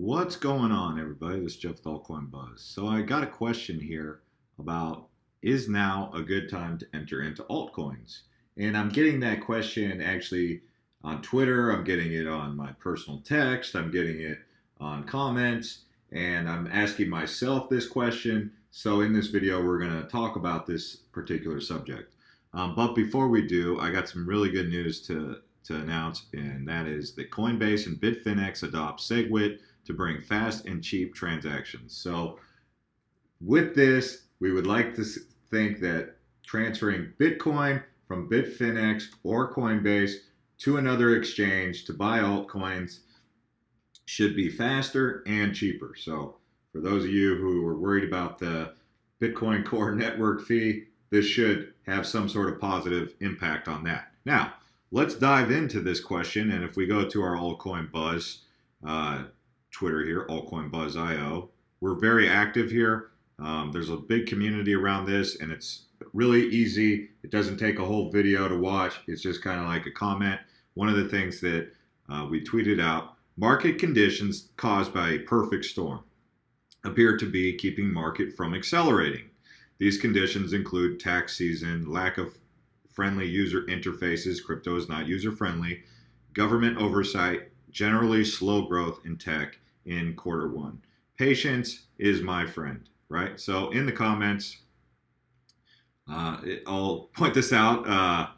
What's going on, everybody? This is Jeff with Altcoin Buzz. So I got a question here about is now a good time to enter into altcoins? And I'm getting that question actually on Twitter. I'm getting it on my personal text. I'm getting it on comments. And I'm asking myself this question. So in this video, we're going to talk about this particular subject. But before we do, I got some really good news to announce, and that is that Coinbase and Bitfinex adopt SegWit to bring fast and cheap transactions. So with this, we would like to think that transferring Bitcoin from Bitfinex or Coinbase to another exchange to buy altcoins should be faster and cheaper. So for those of you who are worried about the Bitcoin Core network fee, this should have some sort of positive impact on that. Now, let's dive into this question. And if we go to our Altcoin Buzz Twitter here, Altcoin Buzz IO, we're very active here. There's a big community around this, and it's really easy. It doesn't take a whole video to watch. It's just kind of like a comment. One of the things that we tweeted out, market conditions caused by a perfect storm appear to be keeping market from accelerating. These conditions include tax season, lack of friendly user interfaces, crypto is not user-friendly, government oversight, generally slow growth in tech in Q1. Patience is my friend, right? So in the comments, I'll point this out.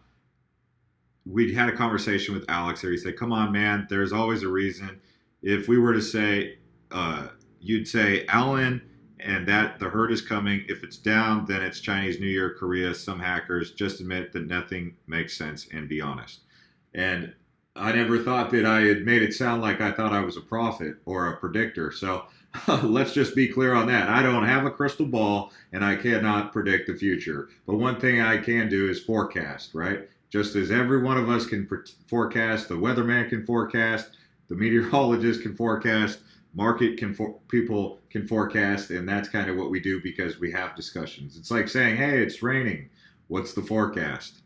We had a conversation with Alex there. He said, come on, man, there's always a reason. If we were to say, you'd say Allen, and that the herd is coming. If it's down, then it's Chinese New Year, Korea, some hackers. Just admit that nothing makes sense and be honest. And I never thought that I had made it sound like I thought I was a prophet or a predictor. So let's just be clear on that. I don't have a crystal ball and I cannot predict the future. But one thing I can do is forecast, right? Just as every one of us can forecast, the weatherman can forecast, the meteorologist can forecast, market people can forecast, and that's kind of what we do because we have discussions. It's like saying, hey, it's raining. What's the forecast?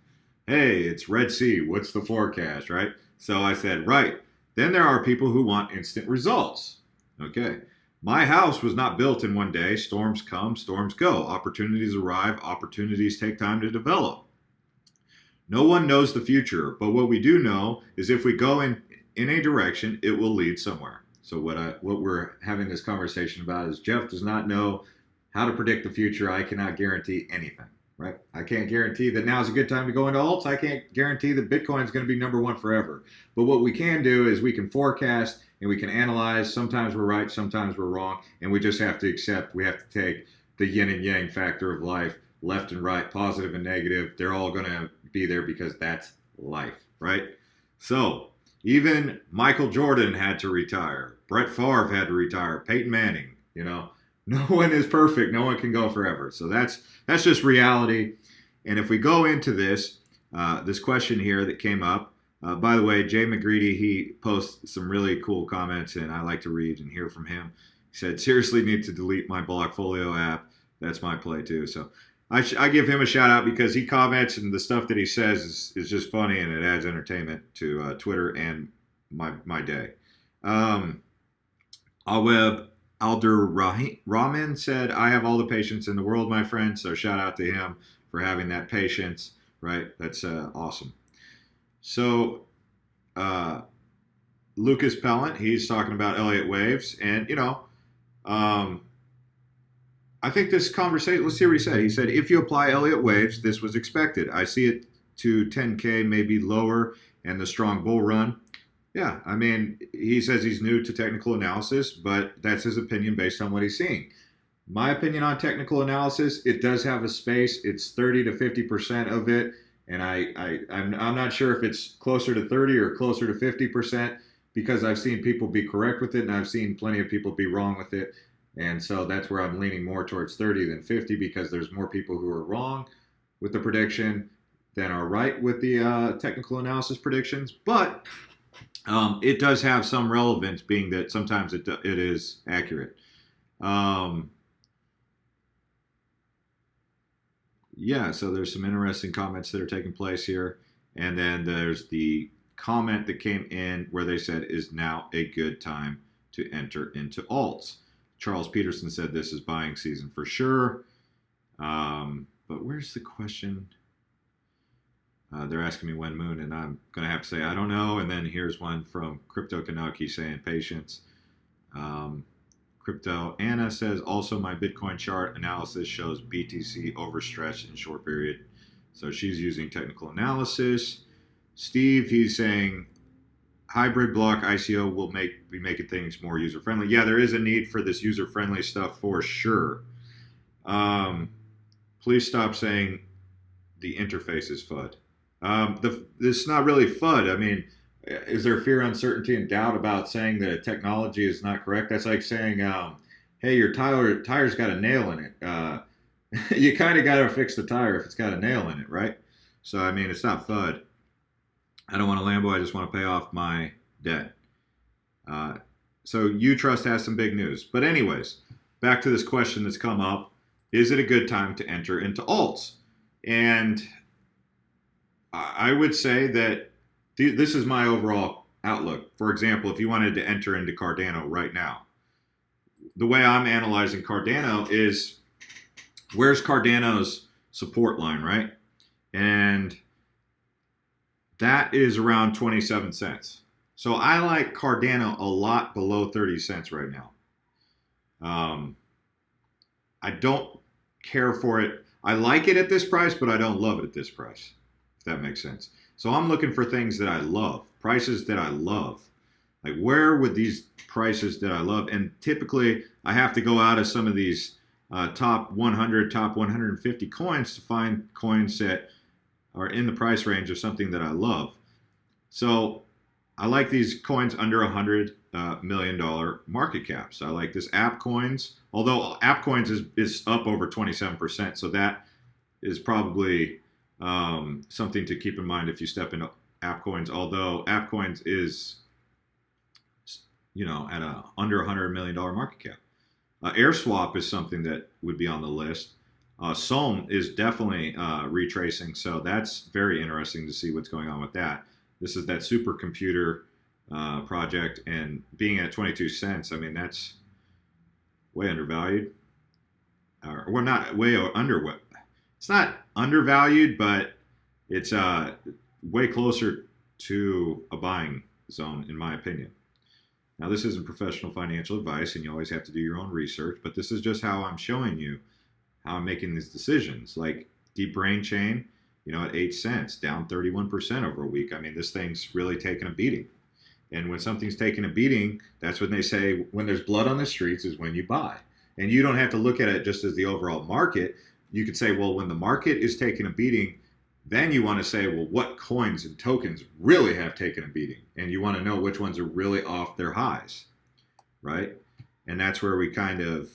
Hey, it's Red Sea. What's the forecast, right? So I said, right. Then there are people who want instant results. Okay. My house was not built in one day. Storms come, storms go. Opportunities arrive. Opportunities take time to develop. No one knows the future, but what we do know is if we go in a direction, it will lead somewhere. So what we're having this conversation about is Jeff does not know how to predict the future. I cannot guarantee anything, right? I can't guarantee that now is a good time to go into alts. I can't guarantee that Bitcoin is going to be number one forever. But what we can do is we can forecast and we can analyze. Sometimes we're right, sometimes we're wrong, and we just have to accept. We have to take the yin and yang factor of life, left and right, positive and negative. They're all going to be there because that's life, right? So even Michael Jordan had to retire. Brett Favre had to retire. Peyton Manning, no one is perfect. No one can go forever. So that's just reality. And if we go into this, this question here that came up, by the way, Jay McGreedy, he posts some really cool comments, and I like to read and hear from him. He said, seriously need to delete my Blockfolio app. That's my play too. So I give him a shout out because he comments and the stuff that he says is just funny and it adds entertainment to Twitter and my day. Aweb Rahman said, I have all the patience in the world, my friend. So shout out to him for having that patience, right? That's awesome. So Lucas Pellant, he's talking about Elliott Waves. And, I think this conversation, let's see what he said. He said, if you apply Elliott Waves, this was expected. I see it to 10K, maybe lower, and the strong bull run. Yeah, I mean, he says he's new to technical analysis, but that's his opinion based on what he's seeing. My opinion on technical analysis, it does have a space. It's 30 to 50% of it, and I'm not sure if it's closer to 30 or closer to 50% because I've seen people be correct with it, and I've seen plenty of people be wrong with it. And so that's where I'm leaning more towards 30 than 50 because there's more people who are wrong with the prediction than are right with the technical analysis predictions. But it does have some relevance being that sometimes it is accurate. Yeah, so there's some interesting comments that are taking place here. And then there's the comment that came in where they said, is now a good time to enter into alts. Charles Peterson said this is buying season for sure. But where's the question? They're asking me when moon, and I'm going to have to say I don't know. And then here's one from Crypto Kanaki saying patience. Crypto Anna says also my Bitcoin chart analysis shows BTC overstretched in short period. So she's using technical analysis. Steve, he's saying hybrid block ICO will be making things more user friendly. Yeah, there is a need for this user friendly stuff for sure. Please stop saying the interface is FUD. This is not really FUD. I mean, is there fear, uncertainty, and doubt about saying that technology is not correct? That's like saying, hey, your tire's got a nail in it. You kind of got to fix the tire if it's got a nail in it, right? So, I mean, it's not FUD. I don't want a Lambo. I just want to pay off my debt. So Utrust has some big news. But anyways, back to this question that's come up. Is it a good time to enter into alts? And I would say that this is my overall outlook. For example, if you wanted to enter into Cardano right now, the way I'm analyzing Cardano is where's Cardano's support line, right? And that is around 27 cents. So I like Cardano a lot below 30 cents right now. I don't care for it. I like it at this price, but I don't love it at this price, if that makes sense. So I'm looking for things that I love, prices that I love. Like where would these prices that I love? And typically I have to go out of some of these top 100, top 150 coins to find coins that are in the price range of something that I love. So I like these coins under $100 million market caps. I like this AltCoins, although AltCoins is up over 27%. So that is probably something to keep in mind if you step into AltCoins, although AltCoins is, at a under $100 million market cap. AirSwap is something that would be on the list. Sohm is definitely retracing, so that's very interesting to see what's going on with that. This is that supercomputer project, and being at 22 cents, I mean, that's way undervalued. Or not way under. It's not undervalued, but it's way closer to a buying zone, in my opinion. Now, this isn't professional financial advice, and you always have to do your own research, but this is just how I'm showing you how I'm making these decisions. Like Deep Brain Chain, at 8 cents, down 31% over a week. I mean, this thing's really taken a beating. And when something's taking a beating, that's when they say when there's blood on the streets is when you buy. And you don't have to look at it just as the overall market. You could say, well, when the market is taking a beating, then you want to say, well, what coins and tokens really have taken a beating? And you want to know which ones are really off their highs, right? And that's where we kind of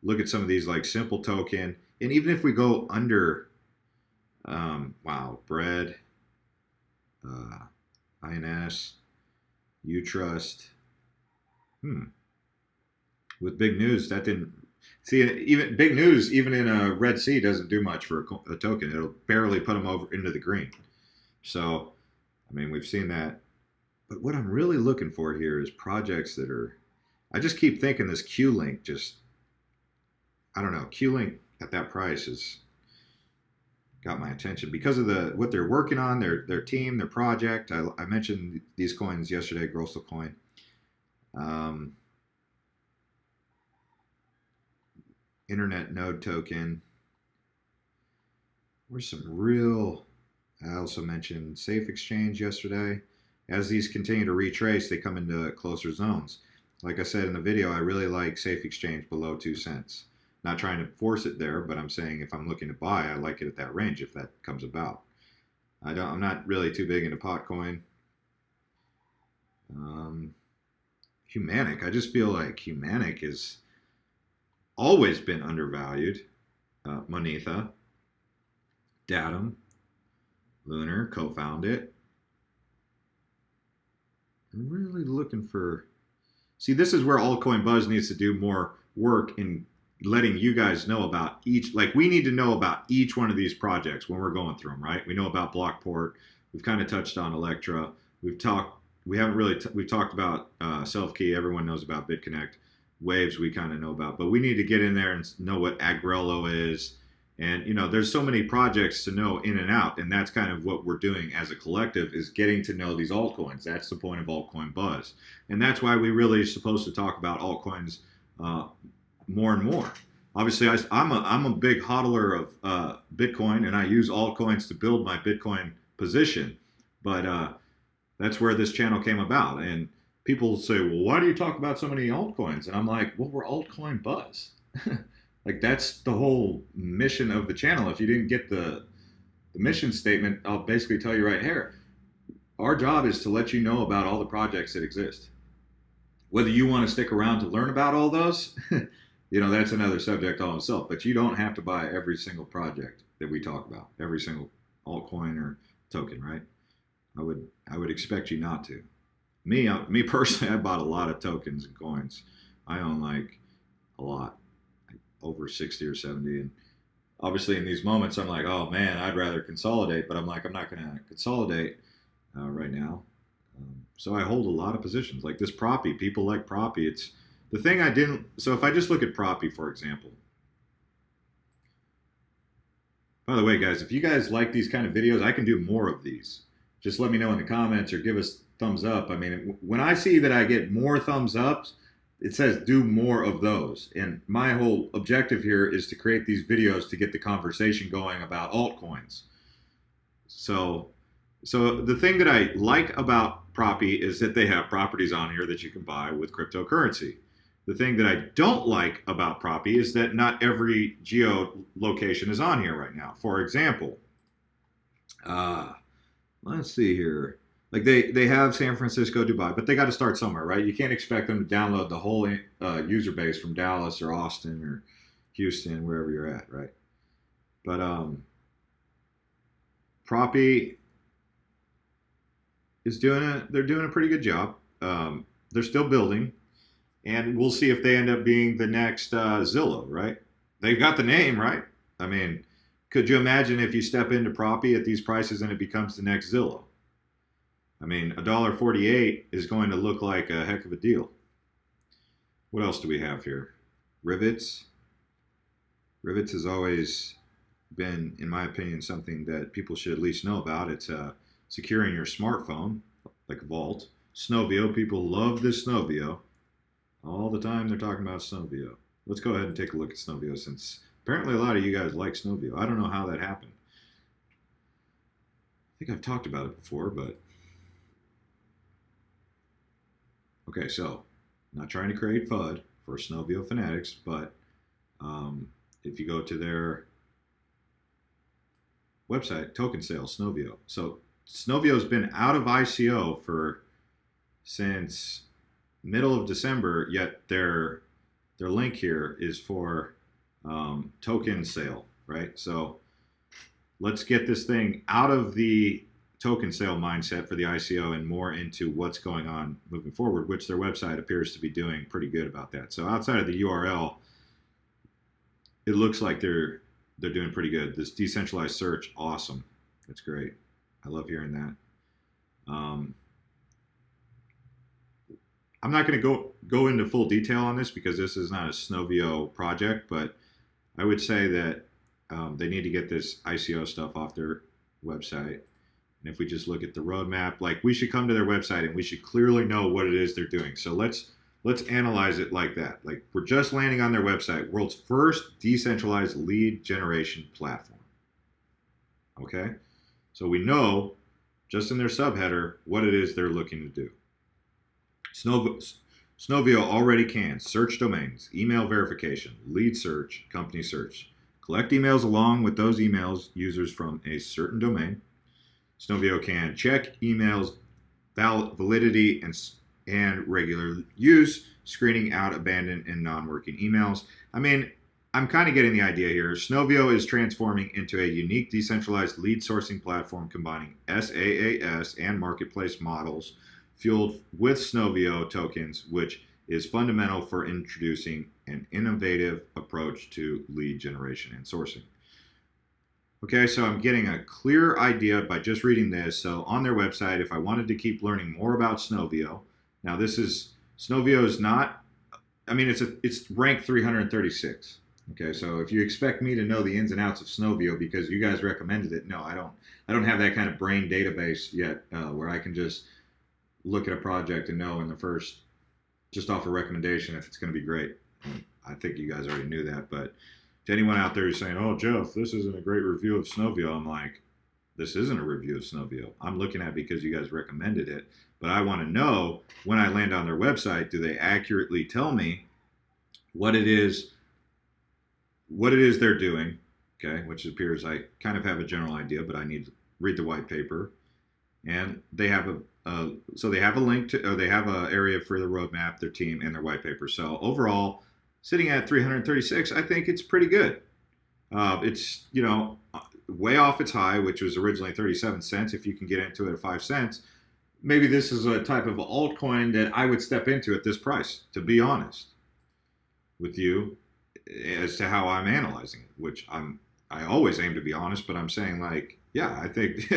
look at some of these like Simple Token. And even if we go under, Bread, INS, Utrust, with big news, that didn't, see, even big news, even in a Red Sea, doesn't do much for a token. It'll barely put them over into the green. So, I mean, we've seen that. But what I'm really looking for here is projects that are, I just keep thinking this Q-Link I don't know, Q-Link at that price has got my attention because of what they're working on, their team, their project. I mentioned these coins yesterday, Grosso Coin. Internet node token. There's some real, I also mentioned Safe Exchange yesterday. As these continue to retrace, they come into closer zones. Like I said in the video, I really like Safe Exchange below 2 cents. Not trying to force it there, but I'm saying if I'm looking to buy, I like it at that range if that comes about. I'm not really too big into Potcoin. Humanic, I just feel like Humanic has always been undervalued. Monetha, Datum, Lunar, co-found it. I'm really looking for, see, this is where Altcoin Buzz needs to do more work in letting you guys know about each, like we need to know about each one of these projects when we're going through them, right? We know about Blockport. We've kind of touched on Electra. We've we haven't really we've talked about self key. Everyone knows about BitConnect. Waves we kind of know about, but we need to get in there and know what Agrello is. And there's so many projects to know in and out, and that's kind of what we're doing as a collective, is getting to know these altcoins. That's the point of altcoin buzz, and that's why we really are supposed to talk about altcoins more and more. Obviously, I'm a big hodler of Bitcoin, and I use altcoins to build my Bitcoin position. But that's where this channel came about. And people say, well, why do you talk about so many altcoins? And I'm like, well, we're altcoin buzz. Like, that's the whole mission of the channel. If you didn't get the mission statement, I'll basically tell you right here. Our job is to let you know about all the projects that exist. Whether you want to stick around to learn about all those, that's another subject all itself. But you don't have to buy every single project that we talk about, every single altcoin or token, right? I would expect you not to. Me personally, I bought a lot of tokens and coins. I own like a lot, like over 60 or 70. And obviously in these moments, I'm like, oh man, I'd rather consolidate, but I'm like, I'm not going to consolidate right now. So I hold a lot of positions like this Proppy. People like Proppy. It's the thing I didn't. So if I just look at Proppy, for example. By the way, guys, if you guys like these kind of videos, I can do more of these. Just let me know in the comments or give us thumbs up. I mean, when I see that I get more thumbs ups, it says do more of those. And my whole objective here is to create these videos to get the conversation going about altcoins. So the thing that I like about Proppy is that they have properties on here that you can buy with cryptocurrency. The thing that I don't like about Proppy is that not every geolocation is on here right now. For example, let's see here. Like they have San Francisco, Dubai, but they got to start somewhere, right? You can't expect them to download the whole user base from Dallas or Austin or Houston, wherever you're at, right? But Proppy is they're doing a pretty good job. They're still building, and we'll see if they end up being the next Zillow, right? They've got the name, right? I mean, could you imagine if you step into Proppy at these prices and it becomes the next Zillow? I mean, $1.48 is going to look like a heck of a deal. What else do we have here? Rivets. Rivets has always been, in my opinion, something that people should at least know about. It's securing your smartphone, like Vault. Snovio, people love this Snovio. All the time they're talking about Snovio. Let's go ahead and take a look at Snovio, since apparently a lot of you guys like Snovio. I don't know how that happened. I think I've talked about it before, but... Okay, so I'm not trying to create FUD for Snovio fanatics, but if you go to their website, token sales, Snovio. So Snovio's been out of ICO since middle of December, yet their link here is for token sale, right? So let's get this thing out of the token sale mindset for the ICO and more into what's going on moving forward, which their website appears to be doing pretty good about that. So outside of the URL, it looks like they're doing pretty good. This decentralized search, awesome. That's great. I love hearing that. I'm not going to go into full detail on this because this is not a Snovio project, but I would say that they need to get this ICO stuff off their website. And if we just look at the roadmap, like, we should come to their website and we should clearly know what it is they're doing. So let's analyze it like that. Like, we're just landing on their website, world's first decentralized lead generation platform. Okay? So we know just in their subheader what it is they're looking to do. Snovio already can search domains, email verification, lead search, company search, collect emails along with those emails users from a certain domain. Snovio can check emails validity and regular use, screening out abandoned and non-working emails. I mean, I'm kind of getting the idea here. Snovio is transforming into a unique decentralized lead sourcing platform combining SaaS and marketplace models fueled with Snovio tokens, which is fundamental for introducing an innovative approach to lead generation and sourcing. Okay, so I'm getting a clear idea by just reading this. So on their website, if I wanted to keep learning more about Snovio, now this is Snovio is not. I mean, it's ranked 336. Okay, so if you expect me to know the ins and outs of Snovio because you guys recommended it, no, I don't. I don't have that kind of brain database yet where I can just look at a project and know in the first, just off a recommendation, if it's going to be great. I think you guys already knew that, but to anyone out there who's saying, "Oh, Jeff, this isn't a great review of Snovio," I'm like, "This isn't a review of Snovio. I'm looking at it because you guys recommended it, but I want to know when I land on their website, do they accurately tell me what it is, they're doing?" Okay, which appears I kind of have a general idea, but I need to read the white paper, and they have so they have a link to, or they have an area for the roadmap, their team, and their white paper. So overall, sitting at 336, I think it's pretty good. It's way off its high, which was originally 37 cents. If you can get into it at 5 cents, maybe this is a type of altcoin that I would step into at this price. To be honest with you, as to how I'm analyzing it, which I always aim to be honest, but I'm saying like, yeah, I think,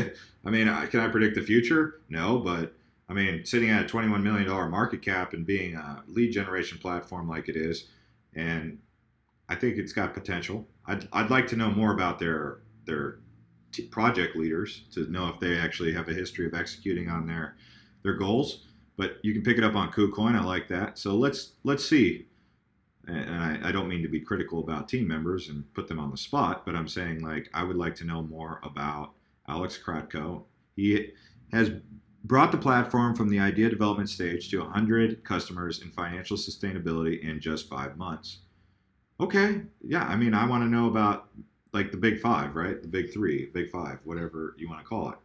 I mean, can I predict the future? No, but I mean, sitting at a $21 million market cap and being a lead generation platform like it is, and I think it's got potential. I'd like to know more about their project leaders to know if they actually have a history of executing on their goals. But you can pick it up on KuCoin. I like that. So let's see. And I don't mean to be critical about team members and put them on the spot, but I'm saying like I would like to know more about Alex Kratko. He has brought the platform from the idea development stage to 100 customers in financial sustainability in just 5 months. Okay, yeah, I mean, I want to know about like the big five, right? The big three, big five, whatever you want to call it.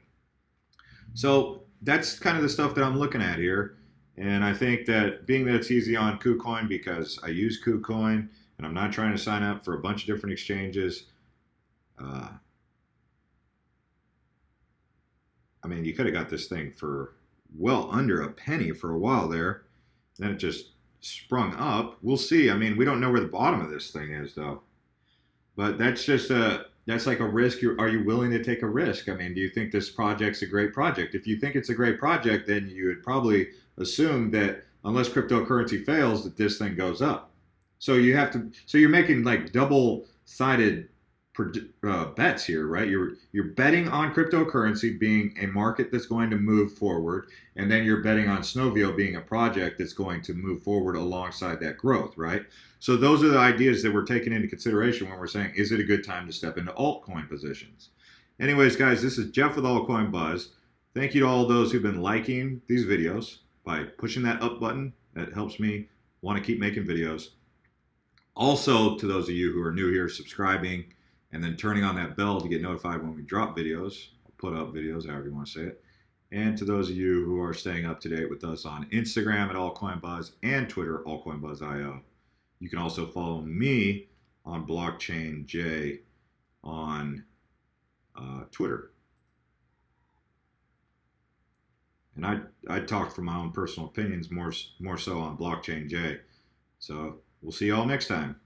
So that's kind of the stuff that I'm looking at here. And I think that being that it's easy on KuCoin because I use KuCoin and I'm not trying to sign up for a bunch of different exchanges. Uh, I mean, you could have got this thing for well under a penny for a while there. Then it just sprung up. We'll see. I mean, we don't know where the bottom of this thing is, though. But that's like a risk. Are you willing to take a risk? I mean, do you think this project's a great project? If you think it's a great project, then you would probably assume that unless cryptocurrency fails, that this thing goes up. So you have to. So you're making like double-sided bets here, right? You're betting on cryptocurrency being a market that's going to move forward, and then you're betting on Snovio being a project that's going to move forward alongside that growth, right? So those are the ideas that we're taking into consideration when we're saying, is it a good time to step into altcoin positions? Anyways, guys, this is Jeff with Altcoin Buzz. Thank you to all those who've been liking these videos by pushing that up button. That helps me want to keep making videos. Also, to those of you who are new here, subscribing and then turning on that bell to get notified when we drop videos, or put up videos, however you want to say it. And to those of you who are staying up to date with us on Instagram at Altcoin Buzz and Twitter, AltCoinBuzzIO. You can also follow me on Blockchain J on Twitter. And I talk from my own personal opinions more so on Blockchain J. So we'll see you all next time.